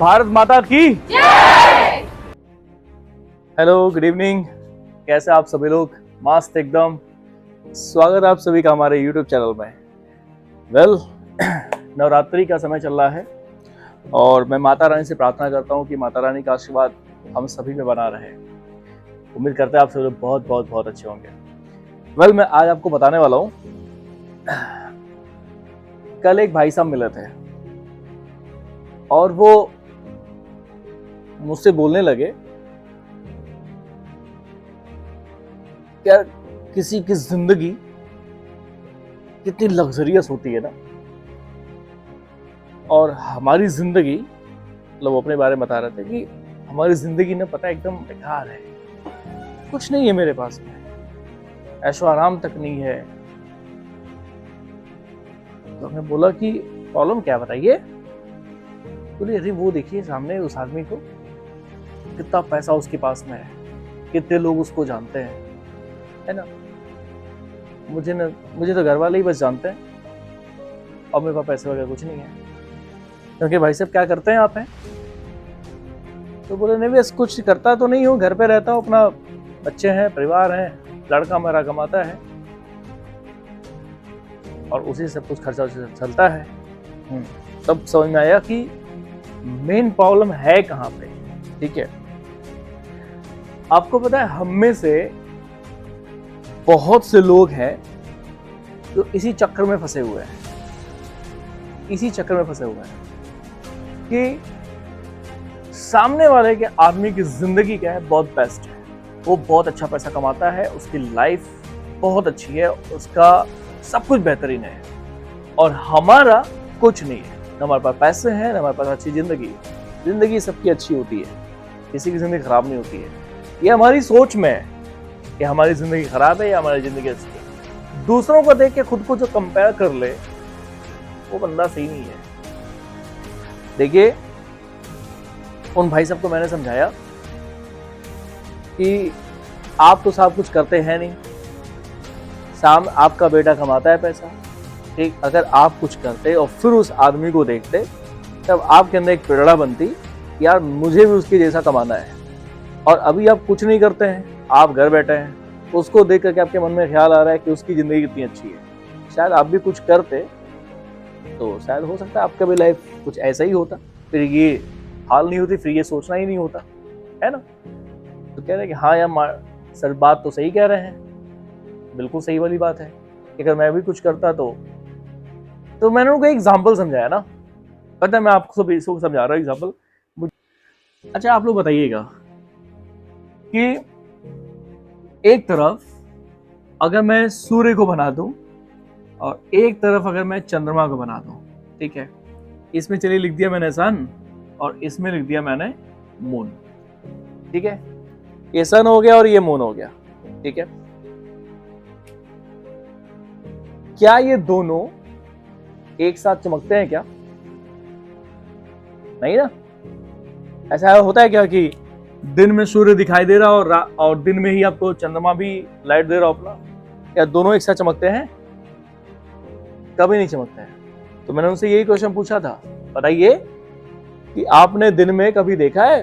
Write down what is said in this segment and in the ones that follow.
भारत माता की hello, good evening. कैसे आप सभी लोग? मस्त एकदम। स्वागत है आप सभी का हमारे YouTube चैनल में। वेल, नवरात्रि का समय चल रहा है और मैं माता रानी से प्रार्थना करता हूँ कि माता रानी का आशीर्वाद हम सभी में बना रहे। उम्मीद करते हैं आप सभी लोग बहुत बहुत बहुत अच्छे होंगे। वेल, मैं आज आपको बताने वाला हूँ, कल एक भाई साहब मिले थे और वो मुझसे बोलने लगे, क्या किसी की जिंदगी कितनी लग्जरियस होती है ना, और हमारी जिंदगी, मतलब वो अपने बारे में बता रहे थे कि हमारी जिंदगी ने पता एकदम बेकार है, कुछ नहीं है मेरे पास में, ऐशो आराम तक नहीं है। तो हमने बोला कि प्रॉब्लम क्या बताइए। बोले अरे वो देखिए सामने उस आदमी को, कितना पैसा उसके पास में है, कितने लोग उसको जानते हैं, है ना। मुझे तो घर वाले ही बस जानते हैं और मेरे पास पैसे वगैरह कुछ नहीं है। क्योंकि भाई साहब क्या करते हैं आप हैं? तो बोले नहीं बस कुछ करता तो नहीं हूँ, घर पे रहता हूँ, अपना बच्चे हैं, परिवार है, लड़का मेरा कमाता है और उसी से सब कुछ खर्चा चलता है। तब समझ में आया कि मेन प्रॉब्लम है कहाँ पे। ठीक है, आपको पता है हम में से बहुत से लोग हैं जो इसी चक्कर में फंसे हुए हैं, कि सामने वाले के आदमी की जिंदगी क्या है, बहुत बेस्ट है, वो बहुत अच्छा पैसा कमाता है, उसकी लाइफ बहुत अच्छी है, उसका सब कुछ बेहतरीन है और हमारा कुछ नहीं है। न हमारे पास पैसे हैं, न हमारे पास अच्छी जिंदगी सबकी अच्छी होती है, किसी की जिंदगी खराब नहीं होती है। ये हमारी सोच में है कि हमारी जिंदगी खराब है या हमारी जिंदगी अच्छी है। दूसरों को देख के खुद को जो कंपेयर कर ले वो बंदा सही नहीं है। देखिए, उन भाई साहब को मैंने समझाया कि आप तो सब कुछ करते हैं नहीं, आपका बेटा कमाता है पैसा, ठीक। अगर आप कुछ करते और फिर उस आदमी को देखते तब आपके अंदर एक प्रेरणा बनती, यार मुझे भी उसके जैसा कमाना है। और अभी आप कुछ नहीं करते हैं, आप घर बैठे हैं, उसको देख करके आपके मन में ख्याल आ रहा है कि उसकी ज़िंदगी कितनी अच्छी है। शायद आप भी कुछ करते तो शायद हो सकता है आपका भी लाइफ कुछ ऐसा ही होता, फिर ये हाल नहीं होती, फिर ये सोचना ही नहीं होता, है ना। तो कह रहे हैं कि हाँ यार सर बात तो सही कह रहे हैं, बिल्कुल सही वाली बात है कि अगर मैं भी कुछ करता तो मैंने उनको एग्जाम्पल समझाया ना। पता है मैं आपको सब समझा रहा हूँ एग्जाम्पल। अच्छा आप लोग बताइएगा कि एक तरफ अगर मैं सूर्य को बना दूं और एक तरफ अगर मैं चंद्रमा को बना दूं, ठीक है, इसमें चलिए लिख दिया मैंने सन और इसमें लिख दिया मैंने मून, ठीक है। ये सन हो गया और ये मून हो गया, ठीक है। क्या ये दोनों एक साथ चमकते हैं क्या? नहीं ना। ऐसा होता है क्या कि दिन में सूर्य दिखाई दे रहा और दिन में ही आपको चंद्रमा भी लाइट दे रहा अपना? क्या दोनों एक साथ चमकते हैं? कभी नहीं चमकते हैं। तो मैंने उनसे यही क्वेश्चन पूछा था, बताइए कि आपने दिन में कभी देखा है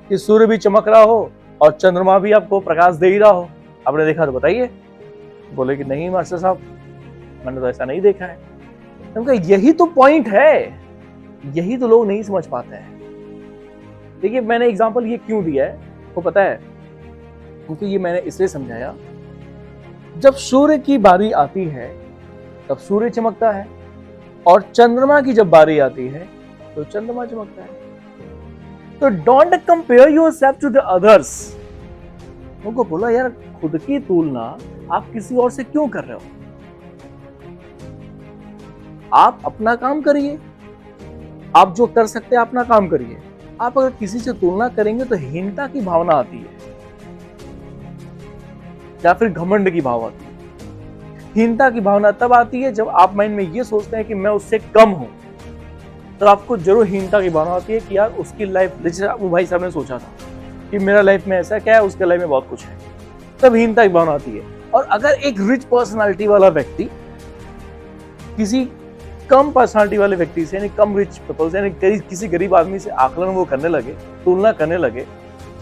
कि सूर्य भी चमक रहा हो और चंद्रमा भी आपको प्रकाश दे ही रहा हो? आपने देखा तो बताइए। बोले कि नहीं मास्टर साहब, मैंने तो ऐसा नहीं देखा है। क्योंकि यही तो पॉइंट है, यही तो लोग नहीं समझ पाते हैं। देखिए मैंने एग्जांपल ये क्यों दिया है आपको पता है? क्योंकि ये मैंने इसलिए समझाया, जब सूर्य की बारी आती है तब सूर्य चमकता है और चंद्रमा की जब बारी आती है तो चंद्रमा चमकता है। तो don't compare yourself to the others. उनको बोला यार खुद की तुलना आप किसी और से क्यों कर रहे हो? आप अपना काम करिए, आप जो कर सकते हैं अपना काम करिए। आप अगर किसी से तुलना करेंगे तो हीनता की भावना आती है या फिर घमंड की भाव आती है। हीनता की भावना तब आती है जब आप माइंड में ये सोचते हैं कि मैं उससे कम हूं, तो आपको जरूर हीनता की भावना आती है कि यार उसकी लाइफ, जैसे वो भाई साहब ने सोचा था कि मेरा लाइफ में ऐसा क्या है, उसके लाइफ में बहुत कुछ है, तब हीनता की भावना आती है। और अगर एक रिच पर्सनालिटी वाला व्यक्ति किसी कम पर्सनालिटी वाले व्यक्ति से, यानी कम रिच पीपल से, यानी किसी गरीब आदमी से आकलन वो करने लगे, तुलना करने लगे,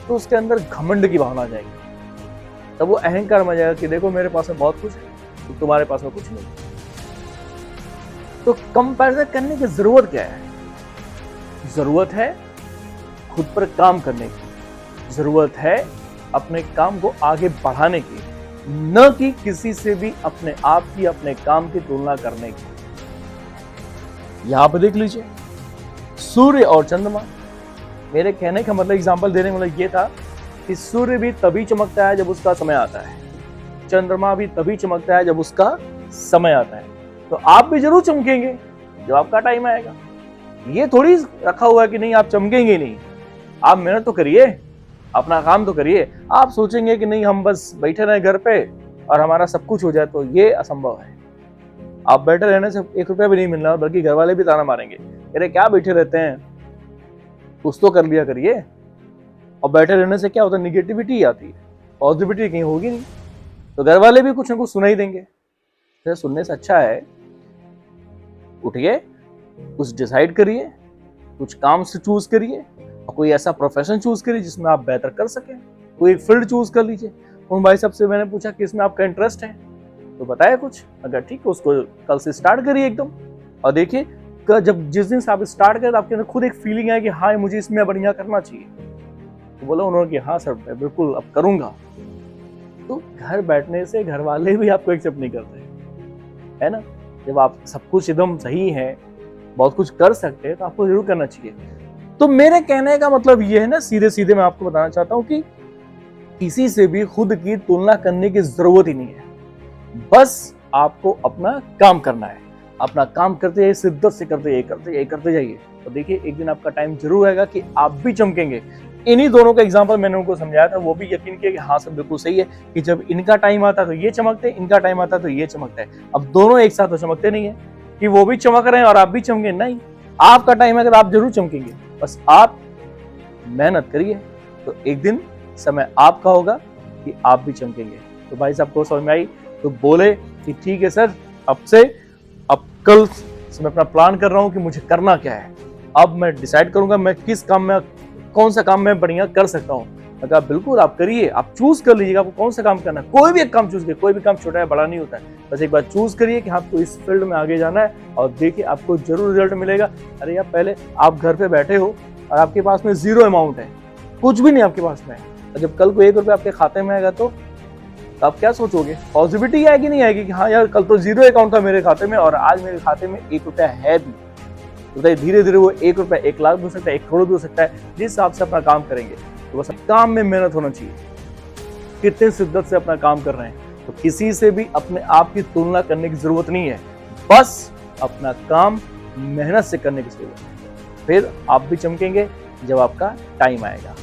तो उसके अंदर घमंड की भावना आ जाएगी। तब वो अहंकार में जाएगा कि देखो मेरे पास में बहुत कुछ है, तो तुम्हारे पास में कुछ नहीं। तो कंपैरिजन करने की जरूरत क्या है? जरूरत है खुद पर काम करने की, जरूरत है अपने काम को आगे बढ़ाने की, न कि किसी से भी अपने आप की, अपने काम की तुलना करने की। यहां पर देख लीजिए, सूर्य और चंद्रमा। मेरे कहने का मतलब, एग्जाम्पल देने का मतलब ये था कि सूर्य भी तभी चमकता है जब उसका समय आता है, चंद्रमा भी तभी चमकता है जब उसका समय आता है। तो आप भी जरूर चमकेंगे जब आपका टाइम आएगा। ये थोड़ी रखा हुआ है कि नहीं आप चमकेंगे नहीं। आप मेहनत तो करिए, अपना काम तो करिए। आप सोचेंगे कि नहीं हम बस बैठे रहे घर पे और हमारा सब कुछ हो जाए, तो ये असंभव है। आप बैठे रहने से 1 रुपया भी नहीं मिलना, बल्कि घर वाले भी ताना मारेंगे, अरे क्या बैठे रहते हैं, कुछ तो कर लिया करिए। और बैठे रहने से क्या होता है, निगेटिविटी आती है, पॉजिटिविटी कहीं होगी नहीं, तो घर वाले भी कुछ ना कुछ सुना ही देंगे। तो सुनने से अच्छा है उठिए, कुछ डिसाइड करिए, कुछ काम से चूज करिए, और कोई ऐसा प्रोफेशन चूज करिए जिसमें आप बेहतर कर सकें। कोई एक फील्ड चूज कर लीजिए। उन भाई साहब से मैंने पूछा कि इसमें आपका इंटरेस्ट है, तो बताया कुछ, अगर ठीक है उसको कल से स्टार्ट करिए एकदम। और देखिए जब जिस दिन से आप स्टार्ट करें, आपके अंदर खुद एक फीलिंग है कि हाँ मुझे इसमें बढ़िया करना चाहिए। तो बोला उन्होंने कि हाँ सर मैं बिल्कुल अब करूंगा। तो घर बैठने से घर वाले भी आपको एक्सेप्ट नहीं करते, है ना। जब आप सब कुछ एकदम सही है, बहुत कुछ कर सकते हैं, तो आपको जरूर करना चाहिए। तो मेरे कहने का मतलब ये है ना, सीधे सीधे मैं आपको बताना चाहता हूं कि किसी से भी खुद की तुलना करने की जरूरत ही नहीं है। बस आपको अपना काम करना है, अपना काम करते जाइए, शिद्दत से करते जाइए। तो देखिए एक दिन आपका टाइम जरूर आएगा कि आप भी चमकेंगे। इन्हीं दोनों का एग्जांपल मैंने उनको समझाया था, वो भी यकीन किया कि हाँ सर बिल्कुल सही है, कि जब इनका टाइम आता है तो ये चमकते हैं, इनका टाइम आता है तो ये चमकता है। अब दोनों एक साथ तो चमकते नहीं है कि वो भी चमक रहे हैं और आप भी चमके, नहीं। आपका टाइम है अगर आप जरूर चमकेंगे, बस आप मेहनत करिए, तो एक दिन समय आपका होगा कि आप भी चमकेंगे। तो भाई साहब को समझ में आई, तो बोले कि ठीक है सर, अब कल से मैं अपना प्लान कर रहा हूं कि मुझे करना क्या है। अब मैं डिसाइड करूंगा मैं किस काम में, कौन सा काम मैं बढ़िया कर सकता हूँ। मैं कहा बिल्कुल आप करिए, आप चूज कर लीजिएगा आपको कौन सा काम करना है। कोई भी एक काम चूज करिए, कोई भी काम छोटा है बड़ा नहीं होता है, बस एक बार चूज करिए कि आपको इस फील्ड में आगे जाना है, और देखिए आपको जरूर रिजल्ट मिलेगा। अरे यार पहले आप घर पे बैठे हो और आपके पास में 0 अमाउंट है, कुछ भी नहीं आपके पास में, और जब कल को 1 रुपया आपके खाते में आएगा तो आप क्या सोचोगे? पॉजिटिविटी आएगी नहीं आएगी कि हाँ यार कल तो 0 अकाउंट था मेरे खाते में और आज मेरे खाते में 1 रुपया है भी। तो धीरे धीरे वो 1 रुपया 1 लाख भी हो सकता है, 1 करोड़ भी हो सकता है, जिस हिसाब से अपना काम करेंगे। तो बस काम में मेहनत होना चाहिए, कितने शिद्दत से अपना काम कर रहे हैं। तो किसी से भी अपने आप की तुलना करने की जरूरत नहीं है, बस अपना काम मेहनत से करने की जरूरत है। फिर आप भी चमकेंगे जब आपका टाइम आएगा।